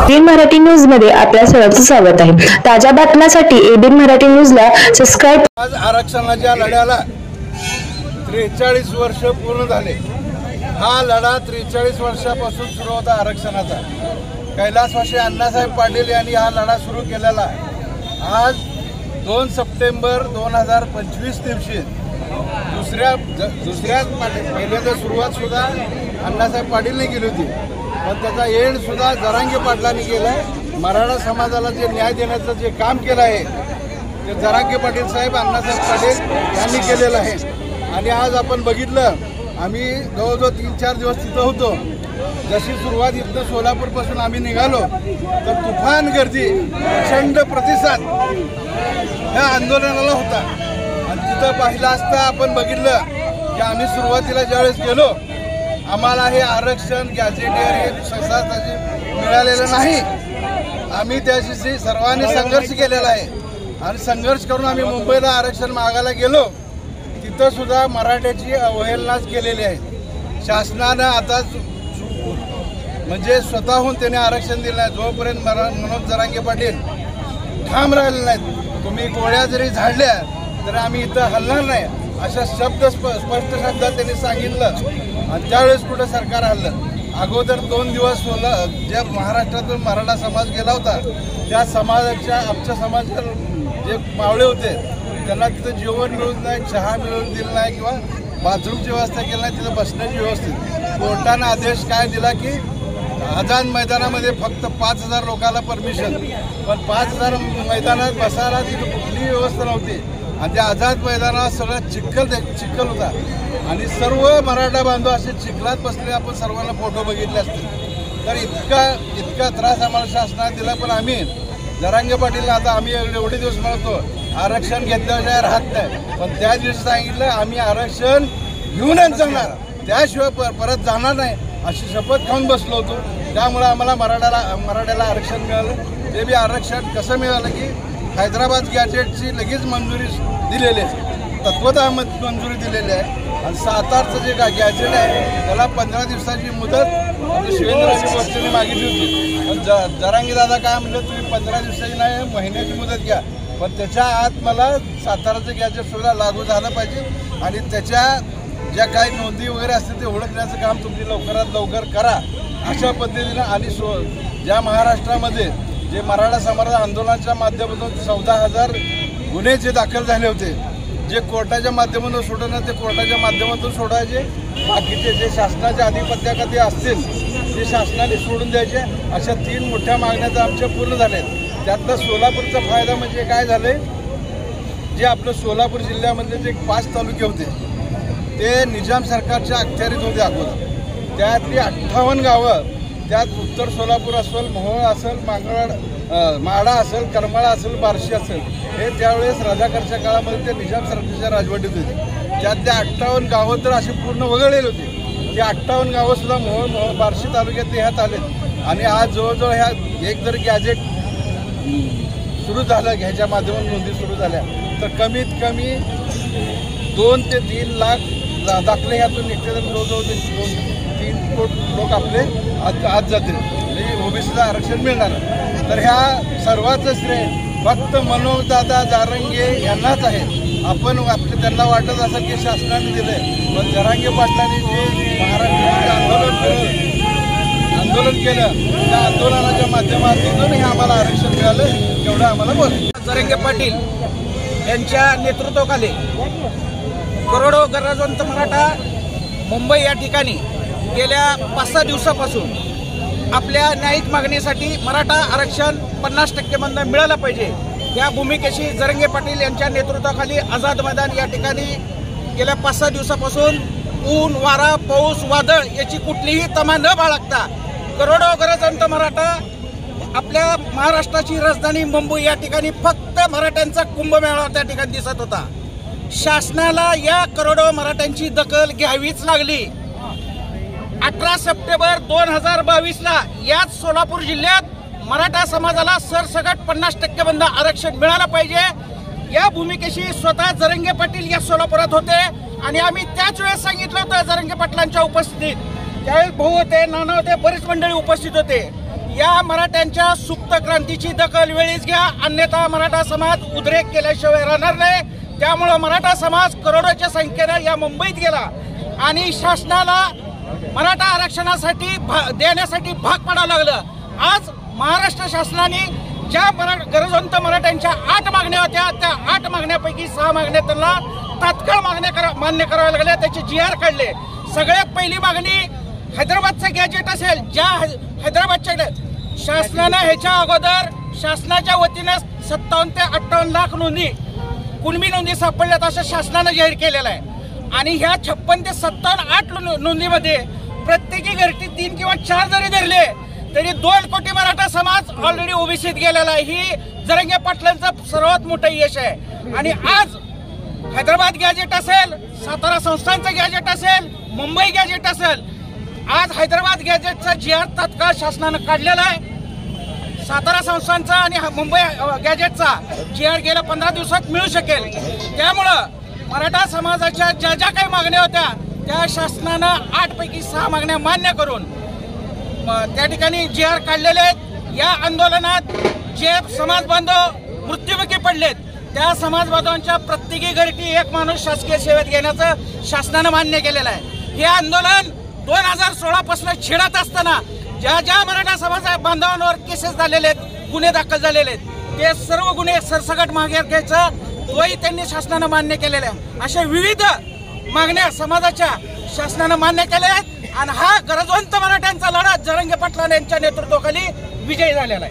ABN Marathi news मध्ये आपल्या सर्वांचं स्वागत आहे। ताज्या बातम्यांसाठी एबीएन मराठी न्यूजला सबस्क्राइब। आज आरक्षणाच्या लढ्याला 43 वर्ष पूर्ण झाले। हा लढा 43 वर्षापासून सुरू होता आरक्षणाचा। कैलासवासी अण्णासाहेब पाटील यांनी हा लढा सुरू केलेला। आज 2 सप्टेंबर 2025 दिवशी दुसऱ्या पहिल्याची सुरुवात सुद्धा अण्णासाहेब पाटीलने केली होती, पण त्याचा एंड सुद्धा जरांगे पाटलांनी केला। मराठा समाजाला जे न्याय देण्याचं जे काम केलं आहे ते जरांगे पाटील साहेब, अण्णासाहेब पाटील यांनी केलेलं आहे। आणि आज आपण बघितलं, आम्ही जवळजवळ 3-4 दिवस तिथं होतो। जशी सुरुवात इथं सोलापूरपासून आम्ही निघालो तर तुफान गर्दी, प्रचंड प्रतिसाद ह्या आंदोलनाला होता। आणि तिथं पाहिलं असता आपण बघितलं की आम्ही सुरुवातीला ज्यावेळेस गेलो, आम्हाला हे आरक्षण गॅझेटियर हे सहसा मिळालेलं नाही। आम्ही त्याशी सर्वांनी संघर्ष केलेला आहे आणि संघर्ष करून आम्ही मुंबईला आरक्षण मागायला गेलो, तिथं सुद्धा मराठ्याची अवहेलनाच केलेली आहे। शासनानं आता म्हणजे स्वतःहून त्याने आरक्षण दिलं नाही। जोपर्यंत मनोज जरांगे पाटील ठाम राहिले नाहीत, तुम्ही गोळ्या जरी झाडल्या तर आम्ही इथं हलणार नाही, अशा स्पष्ट शब्दात त्यांनी सांगितलं। आणि त्यावेळेस कुठं सरकार हल्लं। अगोदर 2 दिवस ज्या महाराष्ट्रातून मराठा समाज गेला होता, त्या समाजाच्या आमच्या समाजाचे जे मावळे होते त्यांना तिथं जेवण मिळून नाही, चहा मिळून दिलं नाही किंवा बाथरूमची व्यवस्था केली नाही, तिथं बसण्याची व्यवस्थित। कोर्टानं आदेश काय दिला की आझाद मैदानामध्ये फक्त 5000 लोकांना परमिशन, पण 5000 मैदानात बसायला तिथं कुठलीही व्यवस्था नव्हती। आणि त्या आझाद मैदानात सगळं चिखल होता आणि सर्व मराठा बांधव असे चिखलात बसले। आपण सर्वांना फोटो बघितले असतील। तर इतका त्रास आम्हाला शासनाने दिला, पण आम्ही जरांगे पाटील आता आम्ही एवढे दिवस म्हणतो आरक्षण घेतल्याशिवाय राहत नाही, पण त्या दिवशी सांगितलं आम्ही आरक्षण घेऊनच जाणार, त्याशिवाय परत जाणार नाही अशी शपथ खाऊन बसलो होतो। त्यामुळे आम्हाला मराठ्याला आरक्षण मिळालं। ते बी आरक्षण कसं मिळालं की हैदराबाद गॅजेटची लगेच मंजुरी दिलेली आहे, तत्वतः मंजुरी दिलेली आहे। आणि सातारचं जे गॅजेट आहे त्याला 15 दिवसाची मुदत शिवेंद्रराजे भोसलेने मागितली होती, पण जरांगे दादा काय म्हणलं, तुम्ही 15 दिवसाची नाही महिन्याची मुदत घ्या, पण त्याच्या आत मला साताराचं गॅजेट सुद्धा लागू झालं पाहिजे आणि त्याच्या ज्या काही नोंदी वगैरे असतील ते ओळखण्याचं काम तुम्ही लवकरात लवकर करा अशा पद्धतीनं। आणि ज्या महाराष्ट्रामध्ये जे मराठा समाज आंदोलनाच्या माध्यमातून 14,000 गुन्हे जे दाखल झाले होते, जे कोर्टाच्या माध्यमातून सोडवणं ते कोर्टाच्या माध्यमातून सोडायचे, बाकीचे जे शासनाच्या अधिपत्याखाली असतील ते शासनाने सोडून द्यायचे। अशा 3 मोठ्या मागण्या तर आमच्या पूर्ण झाल्या। त्यातला सोलापूरचा फायदा म्हणजे काय झाले, जे आपलं सोलापूर जिल्ह्यामधले जे 5 तालुके होते ते निजाम सरकारच्या अखत्यारीत होते अगोदर। त्यातली 58 गावं, त्यात उत्तर सोलापूर असेल, मोहोळ असेल, माडा असेल, करमाळा असेल, बार्शी असेल, हे त्यावेळेस राजाकारच्या काळामध्ये ते निजाम सरकारच्या राजवटीत होते। त्यातल्या 58 गावं तर अशी पूर्ण वगळलेली होती। ते 58 गावं सुद्धा मोहोळ बार्शी तालुक्यात ह्यात आले। आणि आज जवळजवळ ह्या एक जर गॅजेट सुरू झालं, ह्याच्या माध्यमातून नोंदी सुरू झाल्या तर कमीत कमी 2 ते 3 लाख दाखले ह्यातून निघते, तर जवळजवळ 2-3 कोटी लोक आपले आज जातील, म्हणजे ओबीसीचं आरक्षण मिळणार। तर ह्या सर्वांचं श्रेय फक्त मनोजदादा जरांगे यांनाच आहे। आपण त्यांना वाटत असेल की शासनाने दिलंय, पण जरांगे पाटलांनी जे महाराष्ट्रामध्ये आंदोलन केलं, त्या आंदोलनाच्या माध्यमातून हे आम्हाला आरक्षण मिळालं, तेवढं आम्हाला बोल। जरांगे पाटील यांच्या नेतृत्वाखाली करोडो गरजवंत मराठा मुंबई या ठिकाणी गेल्या 5-6 दिवसापासून आपल्या न्यायिक मागणीसाठी मराठा आरक्षण 50% मधनं मिळालं पाहिजे या भूमिकेशी जरांगे पाटील यांच्या नेतृत्वाखाली आझाद मैदान या ठिकाणी गेल्या 5-6 दिवसापासून ऊन, वारा, पाऊस, वादळ याची कुठलीही तमा न बाळगता करोडो गरजवंत मराठा आपल्या महाराष्ट्राची राजधानी मुंबई या ठिकाणी फक्त मराठ्यांचा कुंभमेळा त्या ठिकाणी दिसत होता। शासनाला या करोडो मराठ्यांची दखल घ्यावीच लागली। 18 सप्टेंबर 2022ला याच सोलापूर जिल्ह्यात मराठा समाजाला सरसकट 50% बंद आरक्षण मिळालं पाहिजे या भूमिकेशी स्वतः जरांगे पाटील या सोलापुरात होते आणि आम्ही त्याच वेळेस सांगितलं होतं जरांगे पाटलांच्या उपस्थितीत, त्यावेळेस भाऊ होते, नाना होते, बरीच मंडळी उपस्थित होते। या मराठ्यांच्या सुप्त क्रांतीची दखल वेळीच घ्या, अन्यथा मराठा समाज उद्रेक केल्याशिवाय राहणार नाही. त्यामुळं मराठा समाज करोडोच्या संख्येने या मुंबईत गेला आणि शासनाला मराठा आरक्षणासाठी देण्यासाठी भाग पाडावं लागलं. आज महाराष्ट्र शासनाने ज्या गरजवंत मराठ्यांच्या 8 मागण्या होत्या, त्या 8 मागण्यापैकी 6 मागण्या त्यांना तात्काळ मान्य कराव्या लागल्या. त्याचे GR काढले. सगळ्यात पहिली मागणी हैदराबादचं गॅजेट असेल, ज्या हैदराबादच्या शासनानं ह्याच्या अगोदर शासनाच्या वतीनं 57 ते 58 लाख नोंदी कुणबी नोंदी सापडल्यात असं शासनानं जाहीर केलेलं आहे. आणि ह्या 56 ते 57-8 नोंदीमध्ये प्रत्येकी घरटी 3 किंवा 4 जरी धरले तरी 2 कोटी मराठा समाज ऑलरेडी ओबीसीत गेलेला आहे. ही जरांगे पाटलांचं सर्वात मोठं यश आहे. आणि आज हैदराबाद गॅजेट असेल, सातारा संस्थांचं गॅजेट असेल, मुंबई गॅजेट असेल, आज हैदराबाद गॅजेटचा GR तात्काळ शासनानं काढलेला आहे. सातारा संस्थांचा आणि मुंबई गॅजेटचा GR गेल्या 15 दिवसात मिळू शकेल. त्यामुळं मराठा समाजाच्या ज्या ज्या काही मागण्या होत्या त्या शासनानं 8 पैकी 6 मागण्या मान्य करून त्या ठिकाणी GR काढलेले आहेत. या आंदोलनात जे समाज बांधव मृत्युमुखी पडलेत त्या समाज बांधवांच्या प्रत्येकी घरटी 1 माणूस शासकीय सेवेत घेण्याचं शासनानं मान्य केलेलं आहे. हे आंदोलन 2016 पासून छेडत असताना ज्या ज्या मराठा समाज बांधवांवर केसेस झालेले आहेत, गुन्हे दाखल झालेले आहेत, ते सर्व गुन्हे सरसकट मागे घ्यायचं तोही त्यांनी शासनानं मान्य केलेला आहे. अशा विविध मागण्या समाजाच्या शासनानं मान्य केल्या आहेत आणि हा गरजवंत मराठ्यांचा लढा जरांगे पाटील यांच्या नेतृत्वाखाली विजयी झालेला आहे.